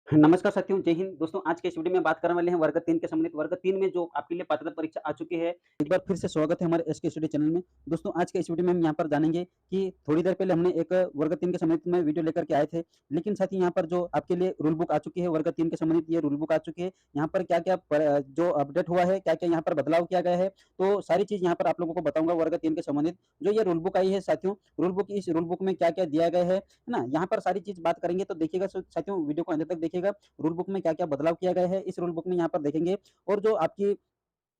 नमस्कार साथियों, जय हिंद। दोस्तों आज के इस वीडियो में बात करने वाले हैं वर्ग 3 के संबंधित। वर्ग 3 में जो आपके लिए पात्रता परीक्षा आ चुकी है, एक बार फिर से स्वागत है हमारे एसके स्टडी चैनल में। दोस्तों आज के इस वीडियो में हम यहाँ पर जानेंगे कि थोड़ी देर पहले हमने एक वर्ग 3 के संबंधित में वीडियो लेकर के आए थे, लेकिन साथ ही यहाँ पर जो आपके लिए रूल बुक आ चुकी है, वर्ग 3 के संबंधित ये रूल बुक आ चुकी है। यहाँ पर क्या-क्या जो अपडेट हुआ है, क्या-क्या यहाँ पर बदलाव किया गया है, तो सारी चीज़ यहाँ पर आप लोगों को बताऊँगा वर्ग 3 के संबंधित। जो ये रूल बुक आई है साथियों, इस रूल बुक में क्या-क्या दिया गया है ना? यहाँ पर सारी चीज़ बात करेंगे, तो देखिएगा साथियों, वीडियो को अंत तक देखिएगा। रूल बुक में क्या-क्या बदलाव किया गया है, इस रूल बुक में यहाँ पर देखेंगे। और जो आपकी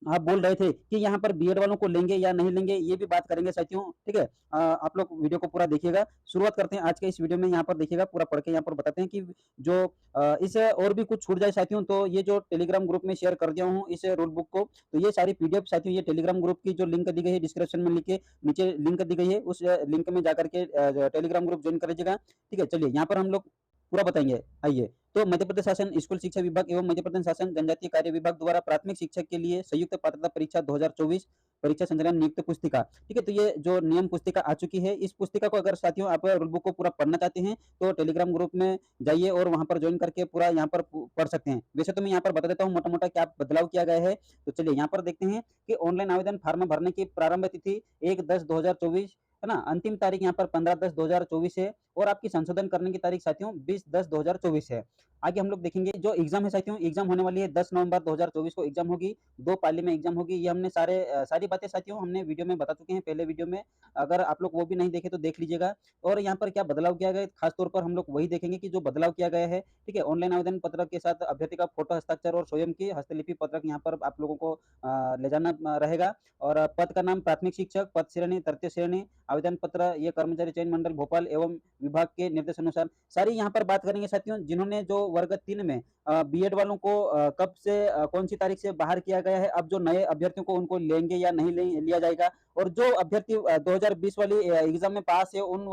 आप बोल रहे थे कि यहाँ पर बीएड वालों को लेंगे या नहीं लेंगे, ये भी बात करेंगे साथियों, ठीक है? आप लोग वीडियो को पूरा देखिएगा। शुरुआत करते हैं आज के इस वीडियो में, यहाँ पर देखिएगा, पूरा पढ़ के यहाँ पर बताते हैं कि जो इससे और भी कुछ छूट जाए साथियों, तो ये जो टेलीग्राम ग्रुप में शेयर कर दिया हूँ इस रूल बुक को, तो ये सारी पीडीएफ साथियों, ये टेलीग्राम ग्रुप की जो लिंक दी गई है डिस्क्रिप्शन में, लिख के नीचे लिंक दी गई है, उस लिंक में जाकर के टेलीग्राम ग्रुप जॉइन कर लीजिएगा, ठीक है? चलिए यहाँ पर हम लोग पूरा बताएँगे, आइए। तो मध्य प्रदेश शासन स्कूल शिक्षा विभाग एवं मध्य प्रदेश शासन जनजातीय कार्य विभाग द्वारा प्राथमिक शिक्षक के लिए संयुक्त पात्रता परीक्षा 2024 परीक्षा संचालन नियुक्त पुस्तिका, ठीक है? तो ये जो नियम पुस्तिका आ चुकी है, इस पुस्तिका को अगर साथियों आप रूल बुक को पूरा पढ़ना चाहते हैं, तो टेलीग्राम ग्रुप में जाइए और वहाँ पर जॉइन करके पूरा यहाँ पर पढ़ सकते हैं। वैसे तो मैं यहाँ पर बता देता हूँ मोटा-मोटा क्या बदलाव किया गया है। तो चलिए यहाँ पर देखते हैं कि ऑनलाइन आवेदन फार्म भरने की प्रारंभ तिथि 1/10/2024, है ना? अंतिम तारीख यहाँ पर 15/10/2024 है और आपकी संशोधन करने की तारीख साथियों 20/10/2024 है। आगे हम लोग देखेंगे जो एग्जाम है साथियों, एग्जाम होने वाली है 10 नवंबर 2024 को एग्जाम होगी, 2 पाली में एग्जाम होगी। ये हमने सारी बातें साथियों हमने वीडियो में बता चुके हैं पहले वीडियो में। अगर आप लोग वो भी नहीं देखे तो देख लीजिएगा। और यहाँ पर क्या बदलाव किया गया है, खास तौर पर हम लोग वही देखेंगे कि जो बदलाव किया गया है, ठीक है? ऑनलाइन आवेदन पत्रक के साथ अभ्यर्थी का फोटो, हस्ताक्षर और स्वयं की हस्तलिपि पत्रक यहाँ पर आप लोगों को ले जाना रहेगा। और पद का नाम प्राथमिक शिक्षक, पद श्रेणी तृतीय श्रेणी, आवेदन पत्र ये कर्मचारी चयन मंडल भोपाल एवं विभाग के निर्देशानुसार। सारी यहाँ पर बात करेंगे साथियों, जिन्होंने जो वर्ग 3 में बीएड वालों को कब से कौन सी तारीख से बाहर किया गया है, अब जो नए अभ्यर्थियों को उनको लेंगे या नहीं लिया जाएगा, और जो अभ्यर्थी 2020 वाली एग्जाम में पास है, उन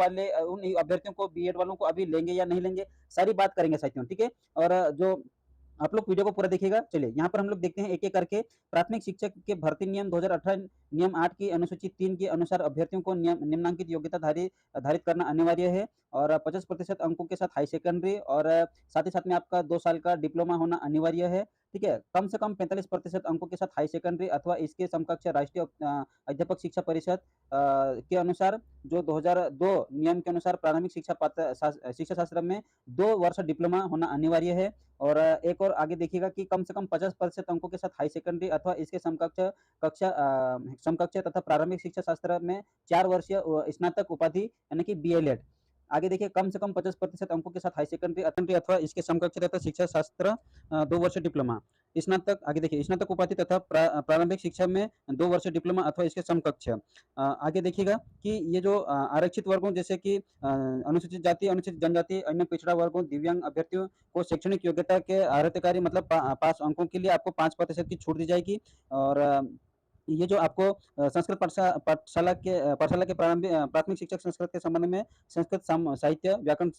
अभ्यर्थियों को, बीएड वालों को अभी लेंगे या नहीं लेंगे, सारी बात करेंगे साथियों, ठीक है? और जो आप लोग वीडियो को पूरा देखिएगा। चलिए यहाँ पर हम लोग देखते हैं एक-एक करके। प्राथमिक शिक्षक के भर्ती नियम 2018 नियम 8 की अनुसूची 3 के अनुसार अभ्यर्थियों को निम्नांकित योग्यता धारित करना अनिवार्य है और 50% अंकों के साथ हाई सेकेंडरी और साथ ही साथ में आपका 2 साल का डिप्लोमा होना अनिवार्य है, ठीक है? कम से कम 45% अंकों के साथ हाई सेकेंडरी अथवा इसके समकक्ष राष्ट्रीय अध्यापक शिक्षा परिषद के अनुसार जो 2002 नियम के अनुसार प्राथमिक शिक्षा शास्त्र में 2 वर्ष डिप्लोमा होना अनिवार्य है। और एक और आगे देखिएगा कि कम से कम 50% अंकों के साथ हाई सेकेंडरी अथवा इसके समकक्ष तथा प्रारंभिक शिक्षा शास्त्र में 4 वर्षीय स्नातक उपाधि यानी कि बीएलएड। आगे देखिए कम से कम 50% अंकों के साथ हाई सेकेंडरी अथवा इसके समकक्ष तथा शिक्षा शास्त्र 2 वर्ष डिप्लोमा। स्नातक आगे देखिए स्नातक उपाधि तथा प्रारंभिक शिक्षा में 2 वर्ष डिप्लोमा अथवा इसके समकक्ष। आगे देखिएगा कि ये जो आरक्षित वर्गों जैसे कि अनुसूचित जाति, अनुसूचित जनजाति, अन्य पिछड़ा वर्गों, दिव्यांग अभ्यर्थियों को शैक्षणिक योग्यता के अर्हतकारी मतलब पास अंकों के लिए आपको 5% की छूट दी जाएगी। और ये जो आपको संस्कृत पाठशाला के प्राथमिक शिक्षक संस्कृत के संबंध में संस्कृत साहित्य, व्याकरण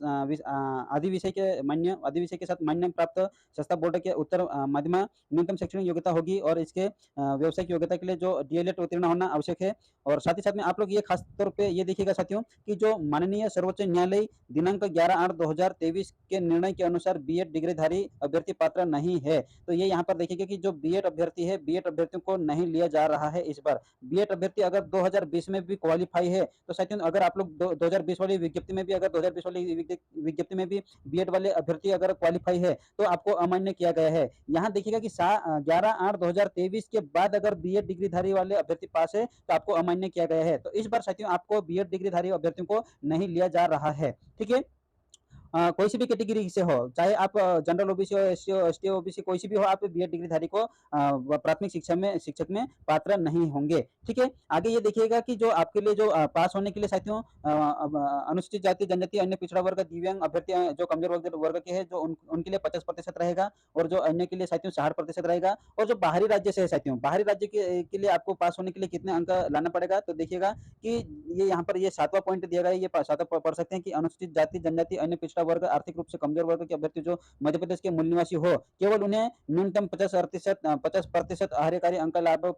आदि विषय के साथ मान्य प्राप्त संस्था बोर्ड के उत्तर माध्यमा न्यूनतम शैक्षणिक योग्यता होगी और इसके व्यावसायिक योग्यता के लिए जो डीएलएड उत्तीर्ण होना आवश्यक है। और साथ ही साथ में आप लोग ये खास तौर पे ये देखिएगा साथियों कि जो माननीय सर्वोच्च न्यायालय दिनांक 11/8/2023 के निर्णय के अनुसार बीएड डिग्रीधारी अभ्यर्थी पात्र नहीं है। तो ये यहाँ पर देखिएगा कि जो बीएड अभ्यर्थी है, बीएड अभ्यर्थियों को नहीं लिया जा रहा है इस बार। बीएड अभ्यर्थी अगर 2020 में भी क्वालीफाई है, तो साथियों अगर आप लोग 2020 वाली विज्ञप्ति में भी, अगर 2020 वाली विज्ञप्ति में भी बीएड वाले अभ्यर्थी अगर क्वालीफाई है, तो आपको अमान्य किया गया है। यहाँ देखिएगा कि 11/8/2023 के बाद अगर बीएड डिग्रीधारी वाले अभ्यर्थी पास है, तो आपको अमान्य किया गया है। तो इस बार साथियों आपको बीएड डिग्रीधारी अभ्यर्थियों को नहीं लिया जा रहा है, ठीक है? कोई सी भी कैटेगरी से हो, चाहे आप जनरल ओबीसी हो, एससी हो, एसटी हो, ओबीसी कोई सी भी हो, आप बीएड डिग्रीधारी को प्राथमिक शिक्षक में पात्र नहीं होंगे, ठीक है? आगे ये देखिएगा कि जो आपके लिए जो पास होने के लिए साथियों अब अनुसूचित जाति, जनजाति, अन्य पिछड़ा वर्ग, दिव्यांग अभ्यर्थी जो कमजोर वर्ग के हैं, जो उनके लिए 50% रहेगा और जो अन्य के लिए साथियों 60% रहेगा। और जो बाहरी राज्य से है साथियों, बाहरी राज्य के लिए आपको पास होने के लिए कितने अंक लाना पड़ेगा, तो देखिएगा कि ये यहाँ पर ये 7वां पॉइंट दिया गया है, ये 7वां पढ़ सकते हैं कि अनुसूचित जाति, जनजाति, अन्य पिछड़ा वर्ग, आर्थिक रूप से कमजोर वर्ग के अभ्यर्थी जो मध्य प्रदेश के मूल निवासी हो, केवल उन्हें न्यूनतम 50% आहार्यकारी अंक लाभ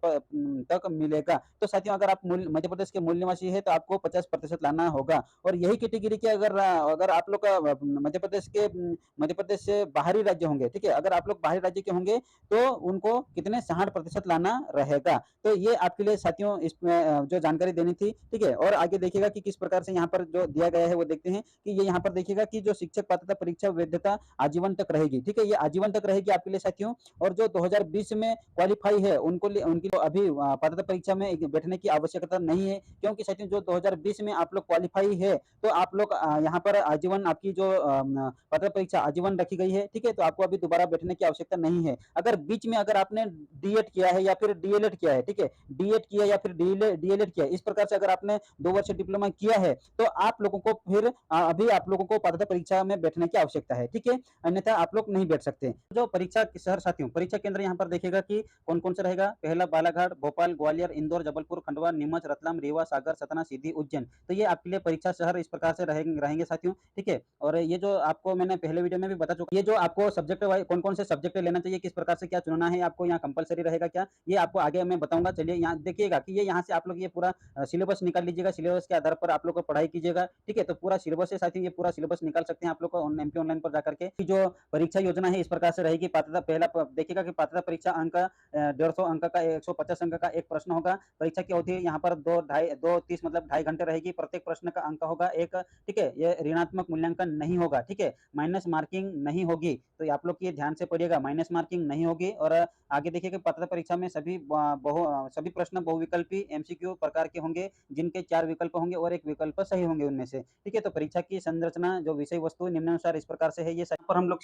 तक मिलेगा। तो साथियों, अगर आप मध्य प्रदेश के मूल निवासी है तो आपको 50% लाना होगा। और यही कैटेगरी के अगर आप लोग का मध्य प्रदेश से बाहरी राज्य होंगे, ठीक है, अगर आप लोग बाहरी राज्य के होंगे तो उनको कितने 60% लाना रहेगा। तो ये आपके लिए साथियों इसमें जो जानकारी देनी थी, ठीक है। और आगे देखिएगा कि किस प्रकार से यहाँ पर जो दिया गया है वो देखते हैं कि ये यहाँ पर देखिएगा कि जो शिक्षक पात्रता परीक्षा वैधता आजीवन तक रहेगी, ठीक है, ये आजीवन तक रहेगी आपके लिए साथियों। और जो 2020 में क्वालिफाई है उनकी तो अभी पात्रता परीक्षा में बैठने की आवश्यकता नहीं है, क्योंकि साथियों जो 2020 में आप लोग क्वालिफाई है तो आप लोग यहाँ पर आजीवन आपकी जो पात्रता परीक्षा आजीवन रखी गई है, ठीक है, तो आपको अभी दोबारा बैठने की आवश्यकता नहीं है। अगर बीच में अगर आपने डीएड किया है या फिर डीएलएड किया है, ठीक है, डीएड किया या फिर डीएलएड किया, इस प्रकार से अगर आपने 2 वर्ष डिप्लोमा किया है तो आप लोगों को फिर अभी आप लोगों को पात्रता परीक्षा में बैठने की आवश्यकता है, ठीक है, अन्यथा आप लोग नहीं बैठ सकते। जो परीक्षा शहर साथियों, परीक्षा केंद्र यहाँ पर देखिएगा कि कौन कौन सा रहेगा। पहला बालाघाट, भोपाल, ग्वालियर, इंदौर, जबलपुर, खंडवा, नीमच, रतलाम, रीवा, सागर, सतना, सीधी, उज्जैन। तो ये आपके लिए परीक्षा शहर इस प्रकार से रहेंगे साथियों, ठीक है। और ये जो आपको मैंने पहले वीडियो में भी बता चुका, ये जो आपको सब्जेक्ट वाइज कौन कौन से सब्जेक्ट लेना चाहिए, किस प्रकार से क्या चुनना है, आपको यहाँ कंपलसरी रहेगा क्या, ये आपको आगे मैं बताऊंगा। चलिए यहाँ देखिएगा कि ये यहाँ से आप लोग ये पूरा सिलेबस निकाल लीजिएगा, सिलेबस के आधार पर आप लोग को पढ़ाई कीजिएगा, ठीक है। तो पूरा सिलेबस है साथियों, ये पूरा सिलेबस निकाल सकते हैं आप लोग को एमपी ऑनलाइन पर जाकर के। जो परीक्षा योजना है इस प्रकार से रहेगी। पात्रता पहला देखिएगा कि पात्रता परीक्षा अंक 150 अंक का 150 अंक का एक प्रश्न होगा। परीक्षा की अवधि यहाँ पर 2:30 मतलब 2.5 घंटे रहेगी। प्रत्येक प्रश्न का अंक होगा 1, ठीक है। ये ऋणात्मक मूल्यांकन नहीं होगा, ठीक है, माइनस मार्किंग नहीं होगी। तो आप लोग ये ध्यान से पढ़िएगा, माइनस मार्किंग नहीं होगी। और आगे देखिए कि पात्रता परीक्षा में सभी प्रश्न बहुविकल्पी एमसीक्यू प्रकार के होंगे, जिनके 4 विकल्प होंगे और 1 विकल्प सही होंगे उनमें से, ठीक है। तो परीक्षा की संरचना जो विषय वस्तु निम्नानुसार इस प्रकार से है। ये पर हम लोग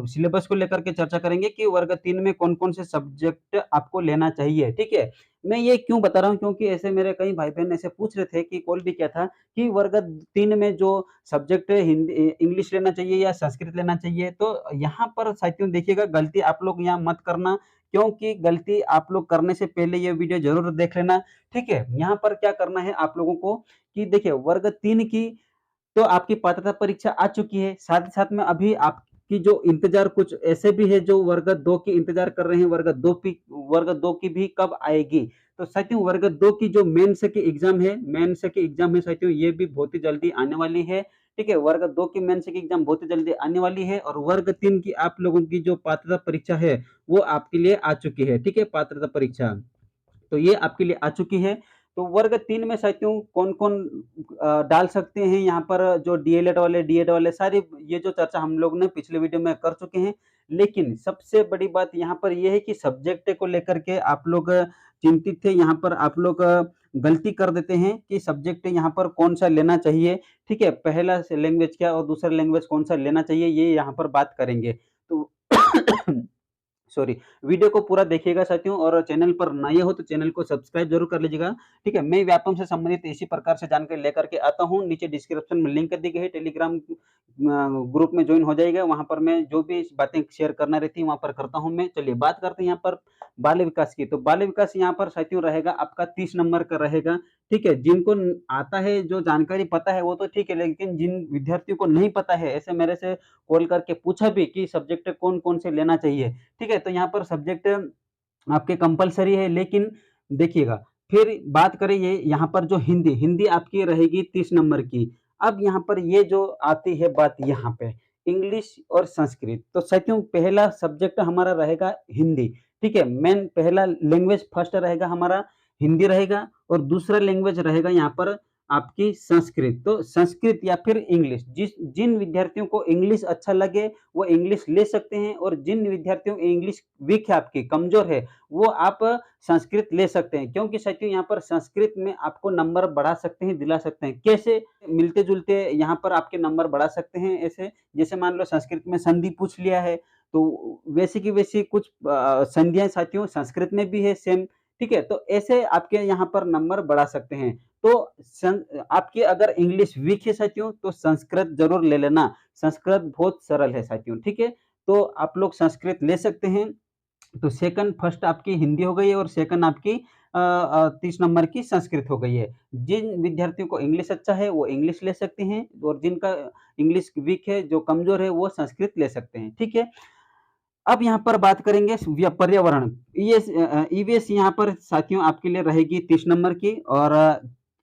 सिलेबस को लेकर के चर्चा करेंगे कि वर्ग 3 में कौन-कौन से सब्जेक्ट आपको लेना चाहिए, ठीक है। मैं ये क्यों बता रहा हूँ, क्योंकि ऐसे मेरे कई भाई-बहन ऐसे पूछ रहे थे कि कॉल भी किया था कि वर्ग 3 में जो सब्जेक्ट हिंदी इंग्लिश लेना चाहिए या संस्कृत लेना चाहिए। तो यहाँ पर साथियों देखिएगा, गलती आप लोग यहाँ मत करना, क्योंकि गलती आप लोग करने से पहले ये वीडियो ज़रूर देख लेना, ठीक है। यहाँ पर क्या करना है आप लोगों को कि देखिए वर्ग 3 की तो आपकी पात्रता परीक्षा आ चुकी है, साथ ही साथ में अभी आपकी जो इंतजार कुछ ऐसे भी है जो वर्ग 2 की इंतजार कर रहे हैं, वर्ग 2 की भी कब आएगी। तो साथियों वर्ग 2 की जो मेंस की एग्जाम है साथियों, ये भी बहुत ही जल्दी आने वाली है, ठीक है। वर्ग 2 की मेंस की एग्जाम बहुत ही जल्दी आने वाली है। और वर्ग 3 की आप लोगों की जो पात्रता परीक्षा है वो आपके लिए आ चुकी है, ठीक है, पात्रता परीक्षा। तो ये आपके लिए आ चुकी है। तो वर्ग 3 में साथियों कौन-कौन डाल सकते हैं यहाँ पर, जो डीएड वाले सारी ये जो चर्चा हम लोग ने पिछले वीडियो में कर चुके हैं। लेकिन सबसे बड़ी बात यहाँ पर ये है कि सब्जेक्ट को लेकर के आप लोग चिंतित थे, यहाँ पर आप लोग गलती कर देते हैं कि सब्जेक्ट यहाँ पर कौन-सा लेना चाहिए, ठीक है? पहला से लैंग्वेज क्या और दूसरा लैंग्वेज कौन-सा लेना चाहिए, ये यहाँ पर बात करेंगे। तो सॉरी, वीडियो को पूरा देखिएगा साथियों, और चैनल पर नए हो तो चैनल को सब्सक्राइब जरूर कर लीजिएगा, ठीक है। मैं व्यापम से संबंधित इसी प्रकार से जानकारी लेकर के आता हूँ। नीचे डिस्क्रिप्शन में लिंक दी गई है, टेलीग्राम ग्रुप में ज्वाइन हो जाइएगा। वहां पर मैं जो भी बातें शेयर करना रहती है वहां पर करता हूँ मैं। चलिए बात करते हैं यहाँ पर बाल विकास की। तो बाल विकास यहाँ पर साथियों रहेगा आपका 30 नंबर का रहेगा, ठीक है। जिनको आता है, जो जानकारी पता है वो तो ठीक है, लेकिन जिन विद्यार्थियों को नहीं पता है, ऐसे मेरे से कॉल करके पूछा भी कि सब्जेक्ट कौन कौन से लेना चाहिए, ठीक है। तो यहाँ पर सब्जेक्ट आपके कंपलसरी है, लेकिन देखिएगा फिर बात करें ये यहाँ पर जो हिंदी आपकी रहेगी 30 नंबर की। अब यहाँ पर ये जो आती है बात यहाँ पे इंग्लिश और संस्कृत। तो साथियों पहला सब्जेक्ट हमारा रहेगा हिंदी, ठीक है। मेन पहला लैंग्वेज फर्स्ट रहेगा हमारा हिंदी रहेगा, और दूसरा लैंग्वेज रहेगा यहाँ पर आपकी संस्कृत। तो संस्कृत या फिर इंग्लिश, जिन विद्यार्थियों को इंग्लिश अच्छा लगे वो इंग्लिश ले सकते हैं, और जिन विद्यार्थियों की इंग्लिश वीक है, आपकी कमजोर है, वो आप संस्कृत ले सकते हैं। क्योंकि साथियों यहाँ पर संस्कृत में आपको नंबर बढ़ा सकते हैं, दिला सकते हैं। कैसे? मिलते जुलते यहाँ पर आपके नंबर बढ़ा सकते हैं ऐसे, जैसे मान लो संस्कृत में संधि पूछ लिया है, तो वैसी की वैसी कुछ संधियां साथियों संस्कृत में भी है सेम, ठीक है। तो ऐसे आपके यहाँ पर नंबर बढ़ा सकते हैं। तो आपकी अगर इंग्लिश वीक है साथियों तो संस्कृत जरूर ले लेना, संस्कृत बहुत सरल है साथियों, ठीक है। तो आप लोग संस्कृत ले सकते हैं। तो सेकंड, फर्स्ट आपकी हिंदी हो गई और सेकंड आपकी 30 नंबर की संस्कृत हो गई है। जिन विद्यार्थियों को इंग्लिश अच्छा है, वो इंग्लिश ले सकते हैं और जिनका इंग्लिश वीक है, जो कमज़ोर है, वो संस्कृत ले सकते हैं, ठीक है? अब यहाँ पर बात करेंगे पर्यावरण। ईवीएस यहाँ पर साथियों आपके लिए रहेगी 30 नंबर की और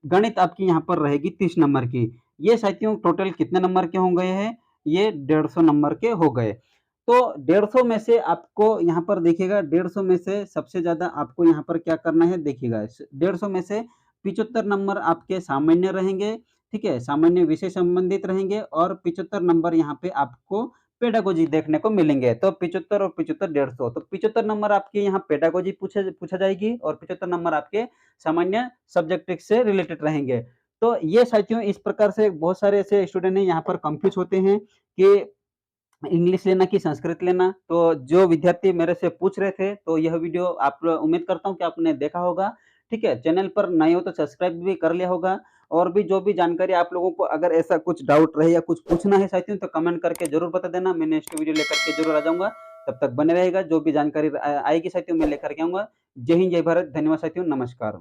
गणित आपकी यहाँ पर रहेगी 30 नंबर की। ये साथियों टोटल कितने नंबर के हो गए हैं? ये 150 नंबर के हो गए। तो 150 में से आपको यहाँ पर देखिएगा 150 में से सबसे ज़्यादा आपको यहाँ पर क्या करना है देखिएगा 150 में से 75 नंबर आपके सामान्य रहेंगे, ठीक है? सामान्य विषय संबंधित रहेंगे और 75 नंबर यहाँ पे आपको पेडागोजी देखने को मिलेंगे। तो 75 और 75 150 तो 75 नंबर आपके यहाँ पेडागोजी पूछा पूछा जाएगी और 75 नंबर आपके सामान्य सब्जेक्ट से रिलेटेड रहेंगे। तो ये साथियों इस प्रकार से बहुत सारे ऐसे स्टूडेंट हैं यहाँ पर कन्फ्यूज़ होते हैं कि इंग्लिश लेना कि संस्कृत लेना। तो जो विद्यार्थी मेरे से पूछ रहे थे, तो यह वीडियो आप उम्मीद करता हूँ कि आपने देखा होगा, ठीक है? चैनल पर नए हो तो सब्सक्राइब भी कर लिया होगा और भी जो भी जानकारी आप लोगों को अगर ऐसा कुछ डाउट रहे या कुछ पूछना है साथियों, तो कमेंट करके ज़रूर बता देना। मैं नेक्स्ट वीडियो लेकर के ज़रूर आ जाऊँगा। तब तक बने रहेगा, जो भी जानकारी आएगी साथियों मैं लेकर के आऊँगा। जय हिंद, जय भारत। धन्यवाद साथियों, नमस्कार।